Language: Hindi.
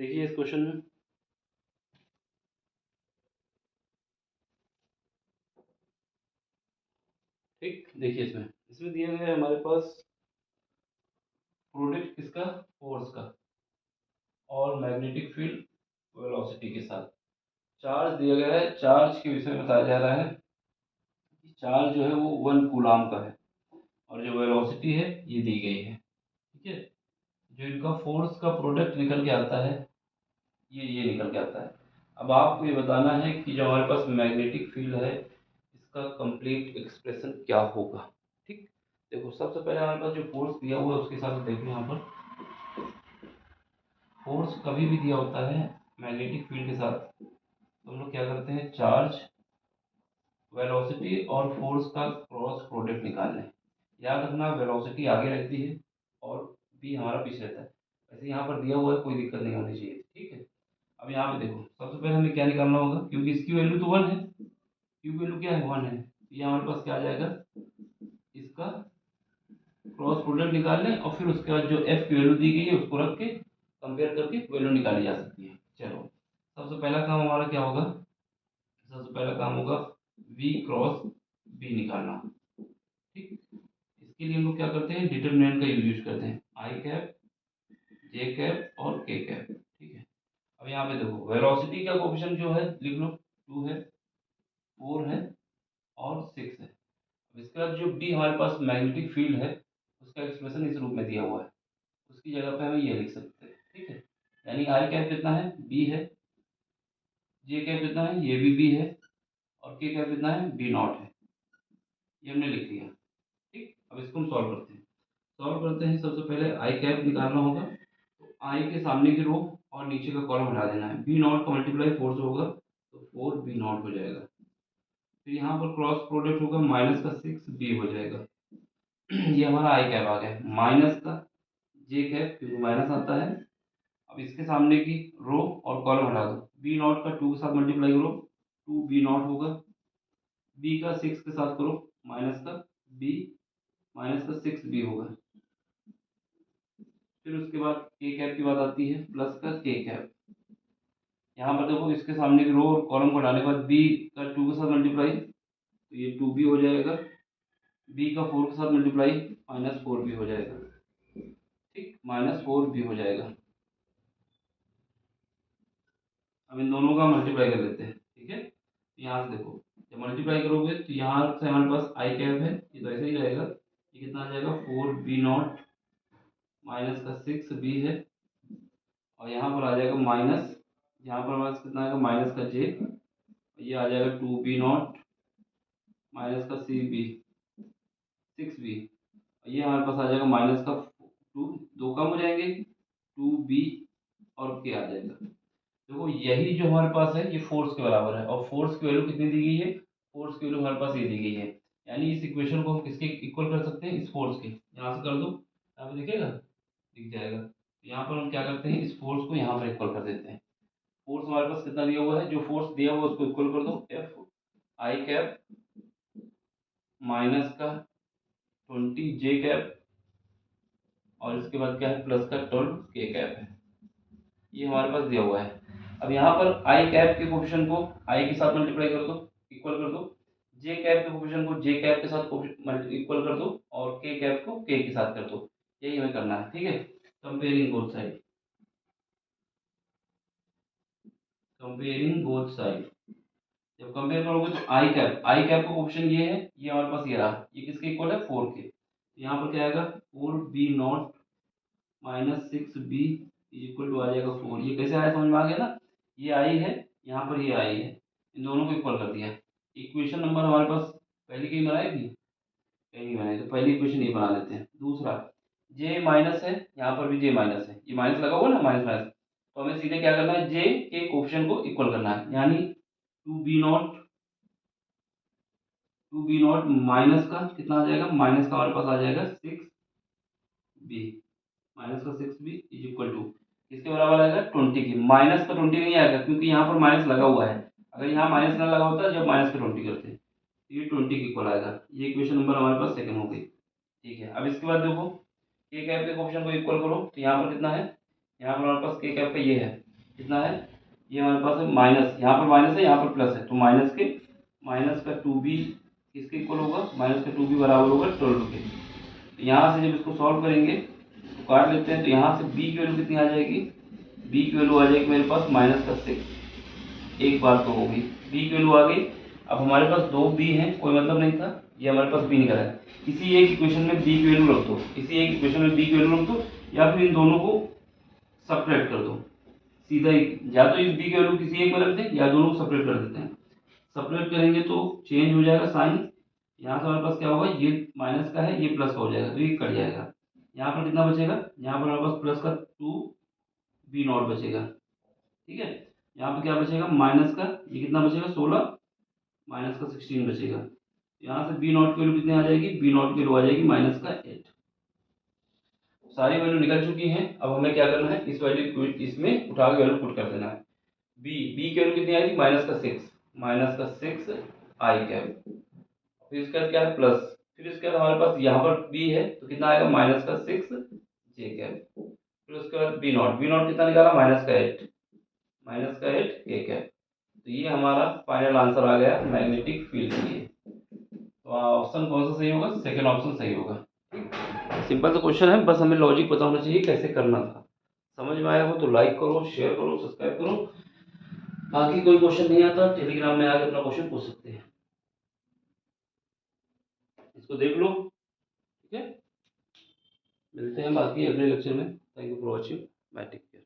देखिए इस क्वेश्चन में, ठीक देखिए इसमें इसमें दिया गया है हमारे पास प्रोडक्ट किसका, फोर्स का और मैग्नेटिक फील्ड वेलोसिटी के साथ चार्ज दिया गया है। चार्ज के विषय में बताया जा रहा है कि चार्ज जो है वो 1 कूलाम का है और जो वेलोसिटी है ये दी गई है। ठीक है, जो इनका फोर्स का प्रोडक्ट निकल के आता है ये निकल के आता है। अब आपको ये बताना है कि जो हमारे पास मैग्नेटिक फील्ड है इसका कंप्लीट एक्सप्रेशन क्या होगा। ठीक, देखो सबसे पहले हमारे पास जो फोर्स दिया हुआ है उसके हिसाब से देखो। यहाँ पर फोर्स कभी भी दिया होता है मैग्नेटिक फील्ड के साथ तो हम लोग क्या करते हैं, चार्ज, वेलोसिटी और फोर्स का क्रॉस प्रोडक्ट निकाल लें। याद रखना वेलोसिटी आगे रहती है और बी हमारा पीछे रहता है। वैसे यहाँ पर दिया हुआ है, कोई दिक्कत नहीं होनी चाहिए। ठीक है, अब यहाँ पे देखो सबसे पहले हमें क्या निकालना होगा, क्योंकि इसकी वैल्यू तो 1 है, क्यू वैल्यू क्या है 1 है, ये हमारे पास क्या आ जाएगा, इसका क्रॉस प्रोडक्ट निकाल लें और फिर उसके बाद जो एफ की वैल्यू दी गई है उसको रख के कंपेयर करके वैल्यू निकाली जा सकती है। चलो सबसे पहला काम हमारा क्या होगा, सबसे पहला काम होगा v क्रॉस b निकालना। ठीक, इसके लिए हम लोग क्या करते हैं, डिटरमिनेंट का यूज करते हैं, आई कैप, जे कैप और के कैप। ठीक है, अब यहाँ पे देखो वेलोसिटी का कोफिशिएंट जो है लिख लो, 2 है, 4 है और 6 है। अब इसके बाद जो डी हमारे पास मैग्नेटिक फील्ड है उसका एक्सप्रेशन इस रूप में दिया हुआ है, उसकी जगह पे हमें ये लिख सकते हैं। ठीक है, यानी आई कैप कितना है, बी है, जे कैप कितना है, ये भी बी है और के कैप कितना है, बी नॉट है। ये हमने लिख दिया। ठीक, अब इसको हम सॉल्व करते हैं। सबसे पहले आई कैप निकालना होगा, तो आई के सामने की रो और नीचे का कॉलम हटा देना है। बी नॉट का मल्टीप्लाई 4 से होगा तो 4 बी नॉट हो जाएगा। फिर यहाँ पर क्रॉस प्रोडक्ट होगा, माइनस का 6 बी हो जाएगा। ये हमारा आई कैप आ गया, माइनस का जे कैप क्योंकि माइनस आता है। अब इसके सामने की रो और कॉलम हटा दो, बी नॉट का 2 के साथ मल्टीप्लाई करो, 2 बी नॉट होगा, बी का 6 के साथ करो, माइनस का बी, माइनस का 6 बी होगा। फिर उसके बाद के कैप की बात आती है, प्लस का के कैप। यहाँ पर देखो इसके सामने की रो और कॉलम को हटाने के बाद बी का 2 के साथ मल्टीप्लाई तो ये 2 बी हो जाएगा, बी का 4 के साथ मल्टीप्लाई माइनस 4 बी हो जाएगा। ठीक, माइनस 4 बी हो जाएगा। अब इन दोनों का मल्टीप्लाई कर लेते हैं। ठीक है, यहाँ से देखो जब मल्टीप्लाई करोगे तो यहाँ से हमारे पास आई कैप है, ये तो ऐसे ही रहेगा, ये कितना आ जाएगा 4 बी नॉट माइनस का 6 बी है और यहाँ पर आ जाएगा माइनस, यहाँ पर हमारे पास कितना आएगा माइनस का जे, ये आ जाएगा 2 बी नॉट माइनस का सी बी 6 बी, ये हमारे पास आ जाएगा माइनस का 2, दो कम हो जाएंगे 2 बी और के आ जाएगा। देखो यही जो हमारे पास है ये फोर्स के बराबर है और फोर्स की वैल्यू कितनी दी गई है, फोर्स की वैल्यू हमारे पास ये दी गई है। यानी इस इक्वेशन को हम किसके इक्वल कर सकते हैं, इस फोर्स के। यहाँ से कर दो, यहाँ पे दिखेगा, दिख जाएगा। तो यहाँ पर हम क्या करते हैं, इस फोर्स को यहाँ पर इक्वल कर देते हैं। फोर्स हमारे पास कितना दिया हुआ है, जो फोर्स दिया हुआ है उसको इक्वल कर दो, एफ आई कैप माइनस का 20 जे कैप और इसके बाद क्या है प्लस का 12 के कैप है, ये हमारे पास दिया हुआ है। अब यहाँ पर आई कैप के कोफिशिएंट को आई के साथ मल्टीप्लाई कर दो, इक्वल कर दो, जे कैप के कोफिशिएंट को जे कैप के साथ इक्वल कर दो और के कैप को के के साथ कर दो। यही हमें करना है। ठीक है, comparing both side, comparing both side. जब कंपेयर करोगे तो आई कैप का कोफिशिएंट ये है, ये हमारे पास ये रहा, ये किसके इक्वल है 4 के। तो यहाँ पर क्या आएगा 4 B not minus 6 B equal to आ जाएगा 4। ये कैसे आया समझ में आ गया ना, ये आई है, यहाँ पर ये आई है, इन दोनों को इक्वल कर दिया। इक्वेशन नंबर हमारे पास पहले कहीं बनाई थी, कहीं नहीं बनाई, तो पहली इक्वेशन ये बना लेते हैं। दूसरा जे माइनस है, यहाँ पर भी जे माइनस है, ये माइनस लगा हुआ ना, माइनस माइनस, तो हमें सीधे क्या करना है, जे के कोफिशिएंट को इक्वल करना है। यानी 2 बी नॉट माइनस का कितना आ जाएगा, माइनस का हमारे पास आ जाएगा 6 बी, माइनस का 6 बी इज इक्वल टू किसके बराबर आएगा 20 की। माइनस का 20 नहीं आएगा क्योंकि यहाँ पर माइनस लगा हुआ है, अगर यहाँ माइनस ना लगा होता जब माइनस का 20 करते ये 20 के इक्वल आएगा। ये इक्वेशन नंबर हमारे पास सेकंड हो गई। ठीक है, अब इसके बाद देखो के कैप के कोफिशिएंट को इक्वल करो, तो यहाँ पर कितना है, यहाँ पर हमारे पास के कैप का ये है कितना है, ये हमारे पास है माइनस, यहाँ पर माइनस है, यहाँ पर प्लस है, तो माइनस का 2b किसके इक्वल होगा, माइनस का 2b बराबर होगा 12 के। तो यहाँ से जब इसको सॉल्व करेंगे तो काट लेते हैं, तो यहाँ से b की वैल्यू कितनी आ जाएगी, b की वैल्यू आ जाएगी मेरे पास माइनस का 6। एक बार तो हो गई, b की वैल्यू आ गई। अब हमारे पास दो b हैं, कोई मतलब नहीं था, ये हमारे पास b निकला है। किसी एक इक्वेशन में b की वैल्यू रख दो, किसी एक इक्वेशन में b की वैल्यू रख दो, या फिर इन दोनों को सब्ट्रैक्ट कर दो। सीधा ही, या तो इस b की वैल्यू किसी एक में रख दें, या दोनों को सब्ट्रैक्ट कर देते हैं। सब्ट्रैक्ट करेंगे तो चेंज हो जाएगा साइन, यहाँ से हमारे पास क्या होगा, ये माइनस का है, ये प्लस का हो जाएगा, तो ये कट जाएगा। यहाँ पर कितना बचेगा, यहाँ पर हमारे पास प्लस का 2b0 बचेगा, ठीक है। यहाँ पर क्या बचेगा, माइनस का, ये कितना बचेगा 16, माइनस का 16 बचेगा। यहाँ से b0 की वैल्यू कितनी आ जाएगी, b0 की वैल्यू आ जाएगी माइनस का 8। सारी वैल्यू निकल चुकी हैं, अब हमें क्या करना है, इस वैल्यू को इसमें उठा के वैल्यू पुट कर देना है। b की वैल्यू कितनी आएगी, माइनस का 6 आई कैप, फिर इसके बाद क्या है प्लस, फिर इसके बाद हमारे पास यहाँ पर b है, तो कितना आएगा माइनस का 6 जे कैप, फिर उसके बाद b0 कितना निकाला, माइनस का 8 ए कैप। तो ये हमारा फाइनल आंसर आ गया मैग्नेटिक फील्ड के लिए। तो ऑप्शन कौन सा सही होगा, सेकंड ऑप्शन सही होगा। सिंपल सा क्वेश्चन है, बस हमें लॉजिक पता होना चाहिए कैसे करना था। समझ में आया हो तो लाइक करो, शेयर करो, सब्सक्राइब करो। बाकी कोई क्वेश्चन नहीं आता, टेलीग्राम में आके अपना क्वेश्चन पूछ सकते हैं, इसको देख लो, ठीक है। मिलते हैं बाकी अगले लेक्चर में। Thank you for watching, bye, take care.